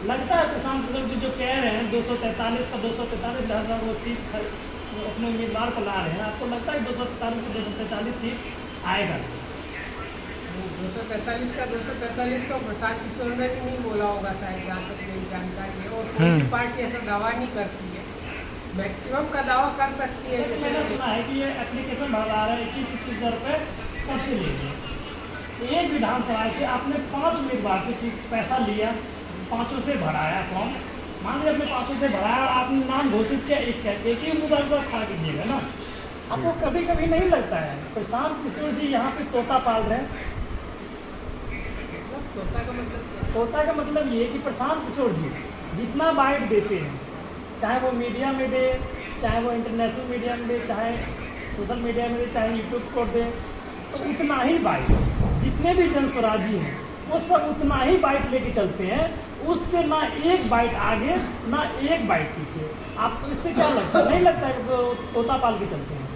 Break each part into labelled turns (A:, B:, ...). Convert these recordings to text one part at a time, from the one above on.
A: लगता है प्रशांत किशोर जी जो कह रहे हैं 243 का 243 लिहाजा वो सीट अपने उम्मीदवार को ला रहे हैं, आपको लगता है 243 का 243 सीट आएगा?
B: 243 का 243 तो प्रशांत किशोर ने भी नहीं बोला होगा शायद, जहाँ तक मेरी जानकारी है। और कोई भी पार्टी ऐसा दावा नहीं करती है, मैक्सिमम का दावा कर सकती है।
A: जैसे मैंने सुना है कि ये एप्लीकेशन भरा रहा है 21-21 रुपये सबसे लीजिए। एक विधानसभा से आपने 5 उम्मीदवार से पैसा लिया, 5 से भराया फॉर्म, मान लीजिए अपने 5 से भराया और आपने नाम घोषित किया एक ही उम्मीदवार को खड़ा कीजिएगा ना। आपको कभी कभी नहीं लगता है प्रशांत किशोर जी यहाँ पे तोता पाल रहे हैं?
B: तोता का मतलब क्या?
A: तोता का मतलब ये कि प्रशांत किशोर जी जितना बाइट देते हैं, चाहे वो मीडिया में दे, चाहे वो इंटरनेशनल मीडिया में दे, चाहे सोशल मीडिया में दे, चाहे यूट्यूब पर दे, तो उतना ही बाइट जितने भी जन स्वराजी हैं वो सब उतना ही बाइट लेके चलते हैं, उससे ना एक बाइट आगे ना एक बाइट पीछे। आपको इससे क्या लगता है? नहीं लगता है कि वो तोता पाल के चलते हैं?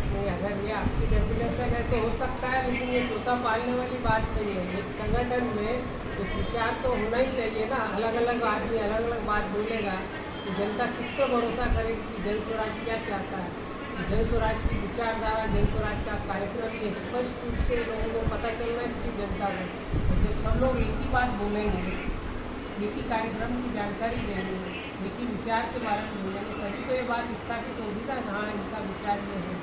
B: नहीं, अगर ये आपकी डेफिनेशन है तो हो सकता है, लेकिन ये तोता पालने वाली बात नहीं है। एक संगठन में एक विचार तो होना ही चाहिए ना। अलग अलग आदमी अलग अलग बात बोलेगा तो जनता किस पर भरोसा करेगी कि जन स्वराज क्या चाहता है। जन स्वराज की विचारधारा, जन स्वराज का कार्यक्रम ये स्पष्ट रूप से लोगों को पता चलना चाहिए जनता को। और जब सब लोग एक ही बात बोलेंगे, एक ही कार्यक्रम की जानकारी देंगे, एक ही विचार के बारे में बोलेंगे, तभी तो ये बात स्थापित होगी ना, हाँ इनका विचार ये है।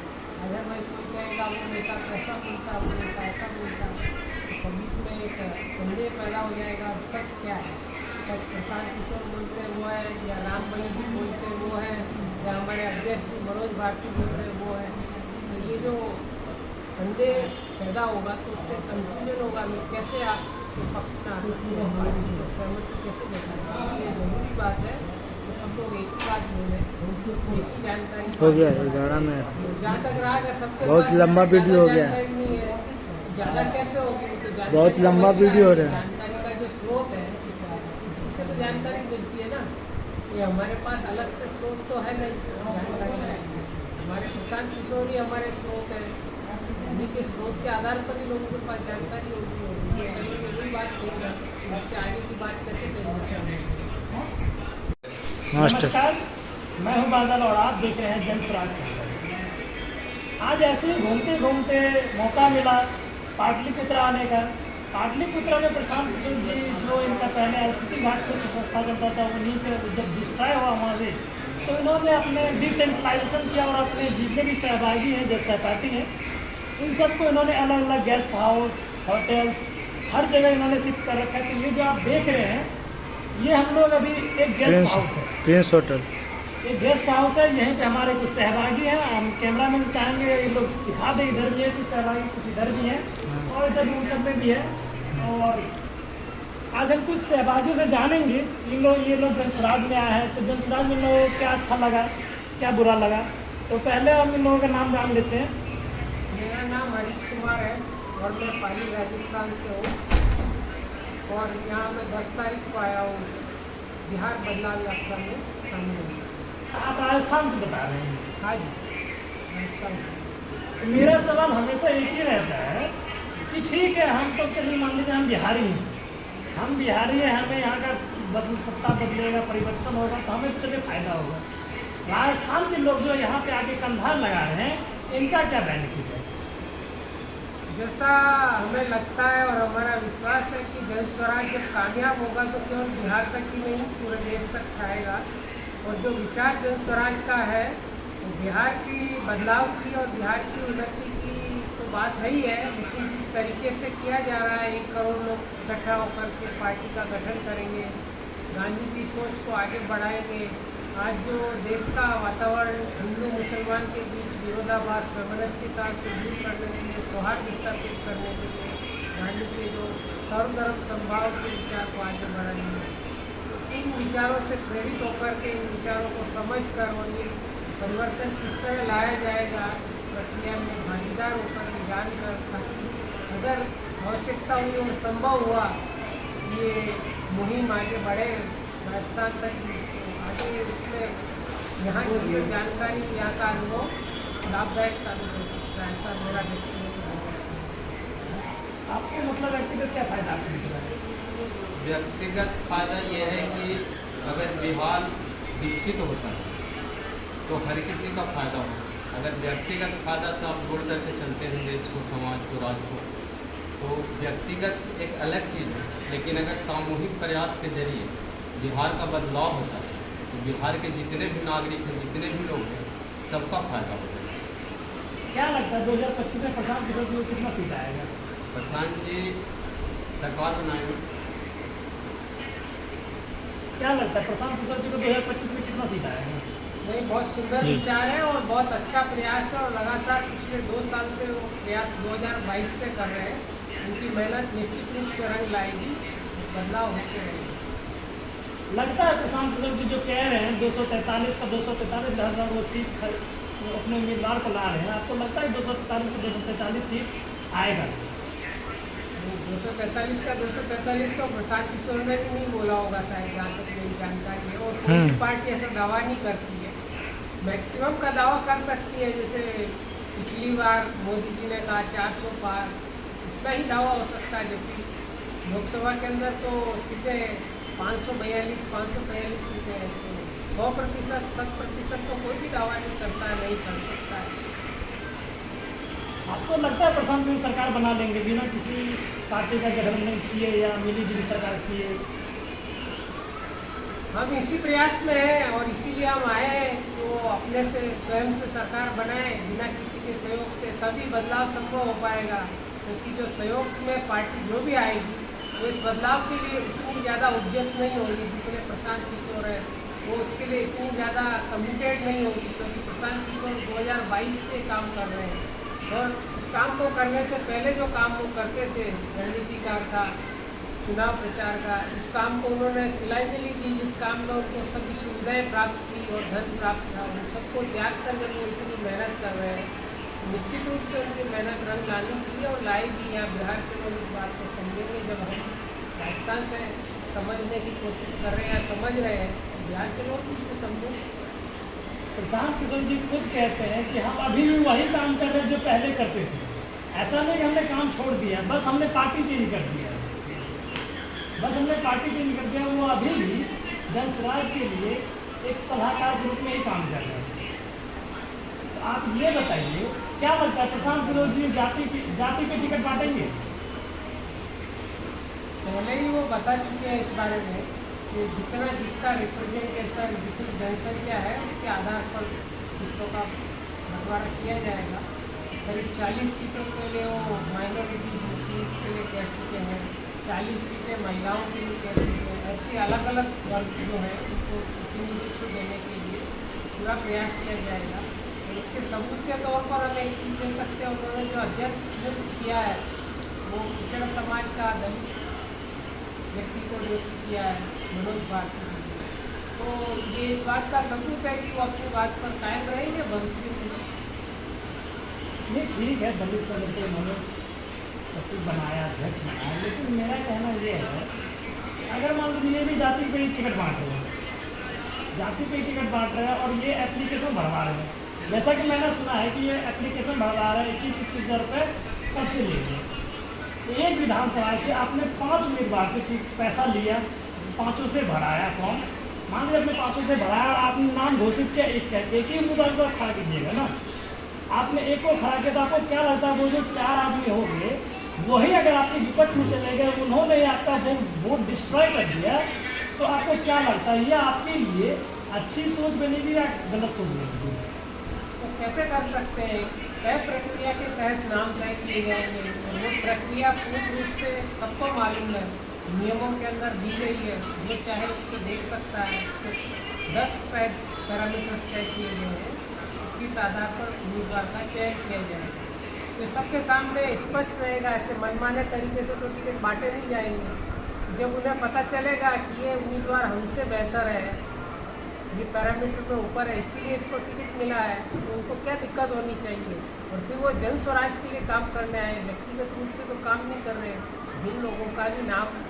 B: अदरवाइज कोई कहेगा वो नेता कैसा बोलता, वो नेता ऐसा बोलता, तो पब्लिक में एक संदेह पैदा हो जाएगा। सच क्या है? सच प्रशांत किशोर बोलते हैं वो है, या राम बली जी बोलते हैं वो है, या हमारे अध्यक्ष जी मनोज भारती बोल रहे हैं वो है। तो ये जो संदेह पैदा होगा तो उससे कंफ्यूजन होगा, मैं कैसे आपके पक्ष में आ सकती हूँ, उसको सहमति कैसे देता है। इसलिए जरूरी बात है कि सब लोग एक ही बात बोले, एक ही जानकारी
C: हो गया 11 मिनट।
B: जहाँ तक रहा है सबके
C: बहुत
B: पास
C: लंबा वीडियो हो गया।
B: जानकारी नहीं है, ज़्यादा कैसे होगी? वो तो जानकारी
C: बहुत लंबा वीडियो हो रहा है।
B: जानकारी का जो स्रोत है उसी से तो जानकारी मिलती है ना। ये हमारे पास अलग से स्रोत तो है नहीं जानकारी का। हमारे प्रशांत किशोर ही हमारे स्रोत है, उन्हीं के स्रोत के आधार पर ही लोगों के पास जानकारी होगी। वही बात कही जा सकती है, उससे आगे की बात कैसे कही जा सकती है।
A: नमस्कार, मैं हूं बादल और आप देख रहे हैं जन स्वराज संघर्ष। आज ऐसे ही घूमते घूमते मौका मिला पाटलिपुत्र आने का। पाटलिपुत्र में प्रशांत किशोर जी जो इनका पहले एलसीटी घाट कुछ संस्था चलता था, उन्हीं पे जब डिस्ट्रॉय हुआ वहाँ से, तो इन्होंने अपने डिसेंट्रलाइजेशन किया और अपने जितने भी सहभागी हैं, जो सहपाठी हैं, इन सबको इन्होंने अलग अलग गेस्ट हाउस, होटल्स, हर जगह इन्होंने शिफ्ट कर रखा है। तो ये जो आप देख रहे हैं ये हम लोग अभी एक गेस्ट हाउस है,
C: प्रिंस होटल,
A: ये गेस्ट हाउस है। यहीं पे हमारे कुछ सहभागी हैं, हम कैमरा मैन से चाहेंगे ये लोग दिखा दें। इधर भी है कुछ सहभागी, कुछ इधर भी हैं और इधर रूम सब में भी है। और आज हम कुछ सहभागियों से जानेंगे ये लोग जन स्वराज में आए हैं, तो जन स्वराज में लोगों को क्या अच्छा लगा, क्या बुरा लगा। तो पहले हम इन लोगों का नाम जान लेते हैं।
B: मेरा नाम हरीश कुमार है और मैं पाली राजस्थान से हूँ, और यहाँ मैं 10 तारीख को आया हूँ बिहार बदलाव यात्रा में शामिल हूँ।
A: आप राजस्थान से बता रहे हैं?
B: हाँ जी, राजस्थान से।
A: तो मेरा सवाल हमेशा एक ही रहता है कि ठीक है, हम तो चलिए मान लीजिए हम बिहारी हैं, हमें यहाँ का सत्ता बदलेगा, परिवर्तन होगा तो हमें चलिए फायदा होगा। राजस्थान के लोग जो यहाँ पे आके कंधा लगा रहे हैं, इनका क्या बेनिफिट है?
B: जैसा हमें लगता है और हमारा विश्वास है कि जन स्वराज जब कामयाब होगा तो केवल बिहार तक ही नहीं पूरे देश तक छाएगा। और जो विचार जन स्वराज का है तो बिहार की बदलाव की और बिहार की उन्नति की तो बात है ही है, लेकिन जिस तरीके से किया जा रहा है 1 करोड़ लोग इकट्ठा होकर के पार्टी का गठन करेंगे, गांधी की सोच को आगे बढ़ाएंगे। आज जो देश का वातावरण हिंदू मुसलमान के बीच विरोधाभास, वैमनस्यता से दूर करने के लिए, सौहार्द स्थापित करने के लिए गांधी के जो सर्वधर्म संभाव के विचार को आगे बढ़ाएंगे, तो इन विचारों से प्रेरित होकर के, इन विचारों को समझ कर और ये परिवर्तन किस तरह लाया जाएगा इस प्रक्रिया में भागीदार होकर के जानकर, ताकि अगर आवश्यकता हुई और संभव हुआ ये मुहिम आगे बढ़े राजस्थान तक, आगे उसमें यहाँ की जो जानकारी, यहाँ का अनुभव लाभदायक साबित हो सकता है, ऐसा मेरा व्यक्तिगत।
A: आपको मतलब व्यक्तिगत क्या फायदा आपको दिख रहा है?
D: व्यक्तिगत फायदा ये है कि अगर बिहार विकसित होता है तो हर किसी का फायदा होगा। अगर व्यक्तिगत फायदा से आप जोड़ करके चलते हैं देश को, समाज को, राज्य को, तो व्यक्तिगत एक अलग चीज़ है, लेकिन अगर सामूहिक प्रयास के जरिए बिहार का बदलाव होता है तो बिहार के जितने भी नागरिक हैं, जितने भी लोग हैं, सबका फायदा होगा इससे।
A: क्या लगता है 2025 में प्रशांत किशोर जी को कितना सीट आएगा?
D: प्रशांत जी सरकार बनाएंगे।
A: क्या लगता है प्रशांत किशोर जी को 2025 में कितना सीट आएगा?
B: नहीं, बहुत सुंदर विचार है और बहुत अच्छा प्रयास है और लगातार पिछले 2 साल से वो प्रयास 2022 से कर रहे हैं। उनकी मेहनत निश्चित रूप से रंग लाएगी, बदलाव होते रहेंगे।
A: लगता है प्रशांत किशोर जी जो कह रहे हैं 243 का 243,000 वो सीट वो अपने उम्मीदवार को ला रहे हैं, आपको लगता है 243 का 243 सीट आएगा?
B: 243 का 243 तो प्रशांत किशोर ने भी नहीं बोला होगा शायद, जहाँ तक मेरी जानकारी है। और कोई भी पार्टी ऐसा दावा नहीं करती है, मैक्सिमम का दावा कर सकती है। जैसे पिछली बार मोदी जी ने कहा 400 पार, इतना ही दावा हो सकता है। जबकि लोकसभा के अंदर तो सीटें 542 सीटें हैं, तो 100%, 100% तो कोई भी दावा नहीं करता है, नहीं कर सकता है।
A: आपको लगता है प्रशांत जी सरकार बना लेंगे बिना किसी पार्टी का गठबंधन किए या मिली-जुली सरकार किए?
B: हम इसी प्रयास में हैं और इसीलिए हम आए हैं कि वो अपने से स्वयं से सरकार बनाए बिना किसी के सहयोग से, तभी बदलाव संभव हो पाएगा। क्योंकि जो सहयोग में पार्टी जो भी आएगी वो इस बदलाव के लिए इतनी ज़्यादा उद्यत नहीं होगी जितने प्रशांत किशोर है, वो उसके लिए इतनी ज़्यादा कमिटेड नहीं होगी। क्योंकि प्रशांत किशोर 2022 से काम कर रहे हैं और इस काम को करने से पहले जो काम वो करते थे, रणनीतिकार का, चुनाव प्रचार का, उस काम को उन्होंने तिलांजलि दी, जिस काम में उनको सभी सुविधाएं प्राप्त की और धन प्राप्त था, उन सबको त्याग कर जब वो इतनी मेहनत कर रहे हैं, निश्चित रूप से उनकी मेहनत रंग लानी चाहिए और लाएगी। यहाँ बिहार के लोग इस बात को समझेंगे। जब हम राजस्थान से समझने की कोशिश कर रहे हैं या समझ रहे हैं, तो बिहार के लोग भी इसे समझेंगे।
A: प्रशांत किशोर जी खुद कहते हैं कि हम अभी भी वही काम कर रहे हैं जो पहले करते थे। ऐसा नहीं कि हमने काम छोड़ दिया, बस हमने पार्टी चेंज कर दिया। वो अभी भी जन स्वराज के लिए एक सलाहकार के रूप में ही काम कर रहे हैं। तो आप ये बताइए, क्या लगता है प्रशांत किशोर जी जाति पे टिकट बांटेंगे?
B: पहले ही वो बता चुके हैं इस बारे में कि जितना जिसका रिप्रेजेंटेशन, जितनी जनसंख्या है उसके आधार पर सीटों का बंटवारा किया जाएगा। करीब 40 सीटों के लिए वो माइनॉरिटी मुस्लिम्स के लिए कह चुके हैं, 40 सीटें महिलाओं के लिए कह चुके हैं। ऐसी अलग अलग वर्ग जो है उनको प्रतिनिधित्व देने के लिए पूरा प्रयास किया जाएगा। और इसके सबूत के तौर पर हम एक चीज़ दे सकते हैं, उन्होंने जो अध्यक्ष नियुक्त किया है वो पिछड़ा समाज का दलित व्यक्ति को नियुक्त किया है, मनोज भारती। तो ये इस बात का सबूत है कि वो अपनी बात पर कायम रहेंगे भविष्य में।
A: नहीं, ठीक है, दलित संघ को उन्होंने सचिव बनाया, अध्यक्ष बनाया, लेकिन मेरा कहना ये है, अगर मान लीजिए ये भी जाति पे ही टिकट बांट रहे हैं और ये एप्लीकेशन भरवा रहे हैं, जैसा कि मैंने सुना है कि ये एप्लीकेशन भरवा रहे हैं 21-21 हज़ार रुपये सबसे लेंगे। एक विधानसभा से आपने 5 उम्मीदवार से पैसा लिया, 5 से भराया फॉर्म, मान लीजिए अपने 5 से भराया और आपने नाम घोषित किया, एक ही उम्मीदवार को खड़ा कीजिएगा ना। आपने एक को खड़ा किया तो आपको क्या लगता है वो जो 4 आदमी हो गए वही अगर आपके विपक्ष में चले गए, उन्होंने आपका वोट डिस्ट्रॉय कर दिया, तो आपको क्या लगता है ये आपके लिए अच्छी सोच बनेगी या गलत सोच बनेगी?
B: तो कैसे कर सकते हैं? तय प्रक्रिया के तहत नाम तय किए जाएंगे और वो प्रक्रिया पूर्ण रूप से सबको मालूम है, नियमों के अंदर दी गई है, जो चाहे उसको देख सकता है। उसके 10 शायद पैरामीटर्स तय किए गए हैं, किस आधार पर उम्मीदवार का चयन किया जाएगा। तो सबके सामने स्पष्ट रहेगा, ऐसे मनमाने तरीके से तो टिकट बांटे नहीं जाएंगे। जब उन्हें पता चलेगा कि ये उम्मीदवार हमसे बेहतर है, ये पैरामीटर में ऊपर है, इसीलिए इसको टिकट मिला है, तो उनको क्या दिक्कत होनी चाहिए? और फिर वो जन स्वराज के लिए काम करने आए, व्यक्तिगत रूप से तो काम नहीं कर रहे। जिन लोगों का भी नाम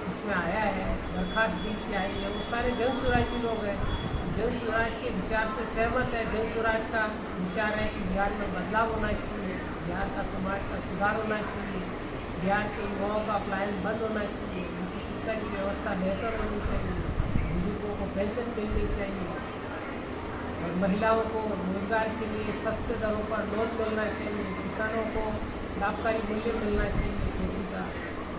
B: उसमें आया है, दरखास्त जिनकी आई है, वो सारे जन स्वराजी लोग हैं, जन स्वराज के विचार से सहमत है। जन स्वराज का विचार है कि बिहार में बदलाव होना चाहिए, बिहार का समाज का सुधार होना चाहिए, बिहार के युवाओं का पलायन बंद होना चाहिए, उनकी शिक्षा शिक्षा की व्यवस्था बेहतर होनी चाहिए, बुजुर्गों को पेंशन मिलनी चाहिए और महिलाओं को रोजगार के लिए सस्ते दरों पर लोन मिलना चाहिए, किसानों को लाभकारी मूल्य मिलना चाहिए खेती का,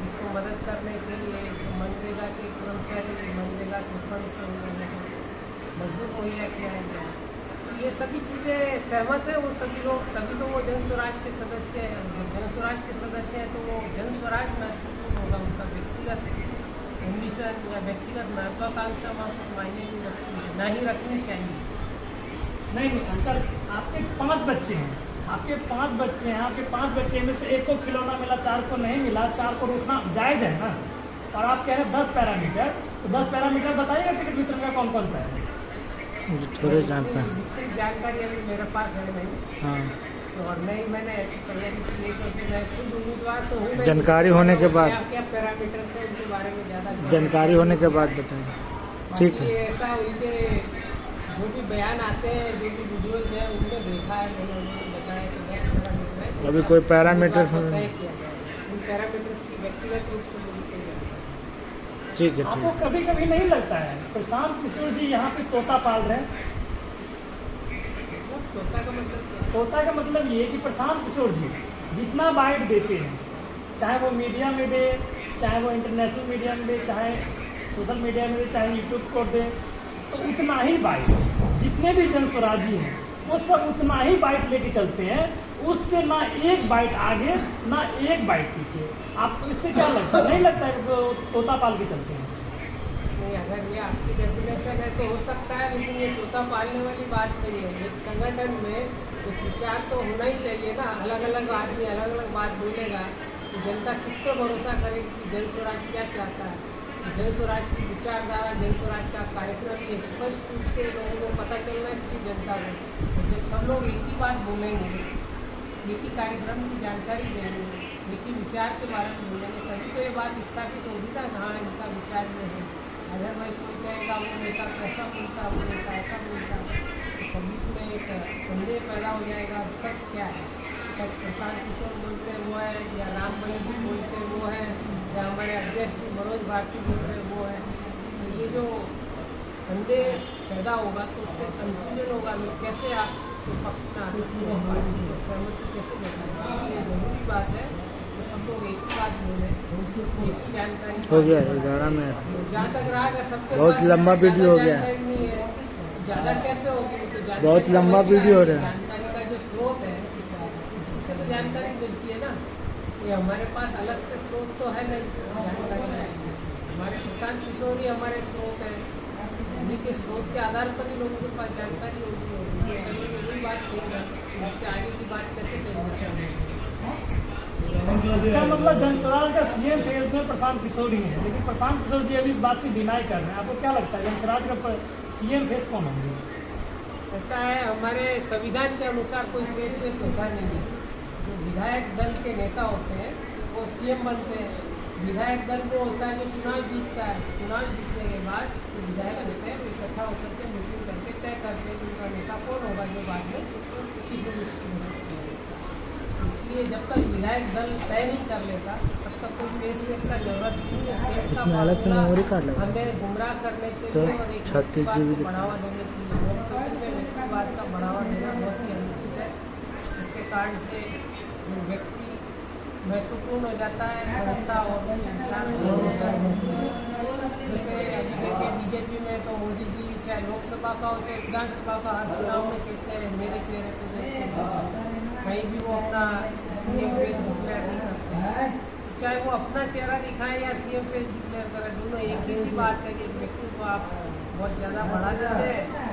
B: जिसको मदद करने के लिए जो मनरेगा के कर्मचारी, मनरेगा के फंड से उन लोगों को मजदूर मुहैया किया गया। ये सभी चीज़ें सहमत है वो सभी लोग, तभी तो वो जन स्वराज के सदस्य हैं। जब जन स्वराज के सदस्य हैं तो वो जन स्वराज महत्वपूर्ण होगा, उनका व्यक्तिगत एम्बिशन या व्यक्तिगत महत्वाकांक्षा वहाँ पर मायने नहीं रखती है, ना ही रखनी चाहिए।
A: नहीं अंकल, आपके 5 बच्चे हैं, आपके 5 बच्चे हैं, आपके 5 बच्चे में से एक को खिलौना मिला, 4 को नहीं मिला, 4 को रोकना जायज़ है ना। और आप कह रहे हैं 10 पैरामीटर, तो 10 पैरामीटर बताइएगा टिकट वितरण का कौन कौन सा है?
C: मुझे थोड़े जानते हैं।
B: विस्तृत जानकारी अभी मेरे पास है नहीं,
C: हाँ,
B: और नहीं मैंने ऐसी तैयारी की है क्योंकि मैं खुद उम्मीदवार तो हूँ।
C: जानकारी होने के बाद
B: क्या पैरामीटर है उनके बारे में ज़्यादा
C: जानकारी होने के बाद बताएं। ठीक है।
B: ऐसा उनके जो भी बयान आते हैं, जो भी वीडियोज हैं उनमें देखा है, मैंने उन्होंने बताया कि 10 पैरामीटर है।
C: अभी कोई पैरामीटर
B: तय किया जाए, उन पैरामीटर्स की व्यक्तिगत रूप से मुझे कोई जानकारी।
C: ठीक है।
A: आपको कभी कभी नहीं लगता है प्रशांत किशोर जी यहाँ पे तोता पाल रहे हैं?
B: तोता का मतलब क्या?
A: तोता का मतलब ये कि प्रशांत किशोर जी जितना बाइट देते हैं, चाहे वो मीडिया में दे, चाहे वो इंटरनेशनल मीडिया में दे, चाहे सोशल मीडिया में दे, चाहे यूट्यूब को दे, तो उतना ही बाइट, जितने भी जन स्वराजी हैं वो सब उतना ही बाइट लेके चलते हैं, उससे ना एक बाइट आगे ना एक बाइट पीछे। आपको इससे क्या लगता है? नहीं लगता है कि वो तोता पाल के चलते हैं?
B: नहीं, अगर ये आपकी डेफिनेशन है तो हो सकता है, लेकिन ये तोता पालने वाली बात नहीं है। एक संगठन में एक विचार तो होना ही चाहिए ना। अलग अलग आदमी अलग अलग बात बोलेगा तो जनता किस पर भरोसा करेगी कि जन स्वराज क्या चाहता है? जन स्वराज की विचारधारा, जन स्वराज का कार्यक्रम ये स्पष्ट रूप से लोगों को पता चलना चाहिए जनता को। जब सब लोग एक ही बात बोलेंगे, एक ही कार्यक्रम की जानकारी देंगे, एक ही विचार के बारे में बोलेंगे, तभी तो ये बात स्थापित होगी ना, हाँ इनका विचार ये है। अदरवाइज कोई कहेगा वो नेता कैसा बोलता, वो नेता ऐसा बोलता, तो पब्लिक में एक संदेह पैदा हो जाएगा। सच क्या है? सच प्रशांत किशोर बोलते हैं वो है, या रामबली जी बोलते हैं वो है, या हमारे अध्यक्ष जी मनोज भारती बोल रहे हैं वो है। तो ये जो संदेह पैदा होगा तो उससे कन्फ्यूजन होगा, लोग कैसे आपके पक्ष में आ सकते हैं, पार्टी को सहमति कैसे देखेंगे। इसलिए जरूरी बात है कि सब लोग एक ही बात बोले, एक ही जानकारी।
C: हो गया 11 मिनट।
B: जहाँ तक रहा है सबके
C: बहुत
B: पास
C: लंबा वीडियो हो गया।
B: जानकारी नहीं है, ज़्यादा कैसे होगी? वो तो जानकारी
C: बहुत लंबा वीडियो हो रहा है।
B: जानकारी का जो स्रोत है उसी से तो जानकारी मिलती है ना। ये हमारे पास अलग से स्रोत तो है नहीं जानकारी का। हमारे प्रशांत किशोर ही हमारे स्रोत है, उन्हीं के स्रोत के आधार पर ही लोगों के पास जानकारी होगी। वही बात कही जा सकती है, उससे आगे की बात कैसे कही जा सकती है?
A: इसका मतलब जन स्वराज का सीएम फेज में प्रशांत किशोर ही है, लेकिन प्रशांत किशोर जी अभी इस बात से डिनाई कर रहे हैं। आपको क्या लगता है जन स्वराज का सीएम फेज कौन होंगे?
B: ऐसा है, हमारे संविधान के अनुसार कोई फेस होता नहीं है। जो विधायक दल के नेता होते हैं वो सीएम बनते हैं। विधायक दल वो होता है जो चुनाव जीतता है। चुनाव जीतने के बाद जो विधायक होते हैं वो इकट्ठा होकर के मीटिंग करके तय करते हैं कि उनका नेता कौन होगा जो बाद में चीफ मिनिस्टर हो सकता है। इसलिए जब तक विधायक दल तय नहीं कर लेता तब तक कोई फेस का जरूरत नहीं है। फेस का
C: इसमें अलग से मेमोरी कार्ड लगा
B: हमें गुमराह करने के
C: तो
B: लिए और एक
C: 36 GB
B: को बढ़ावा देने के लिए व्यक्तिवाद का बढ़ावा देना बहुत ही अनुचित है। उसके कारण से जो व्यक्ति महत्वपूर्ण हो जाता है, संस्था और संचार होता है। जैसे अभी देखिए बीजेपी में तो मोदी जी चाहे लोकसभा का हो चाहे विधानसभा का, हर चुनाव में कहते हैं मेरे चेहरे को देखते, कहीं भी वो अपना सीएम फेस डिक्लेयर नहीं करते हैं। चाहे वो अपना चेहरा दिखाए या सीएम फेस डिक्लेयर करें, दोनों एक ही सी बात है कि एक व्यक्ति को आप बहुत ज़्यादा बढ़ा देते हैं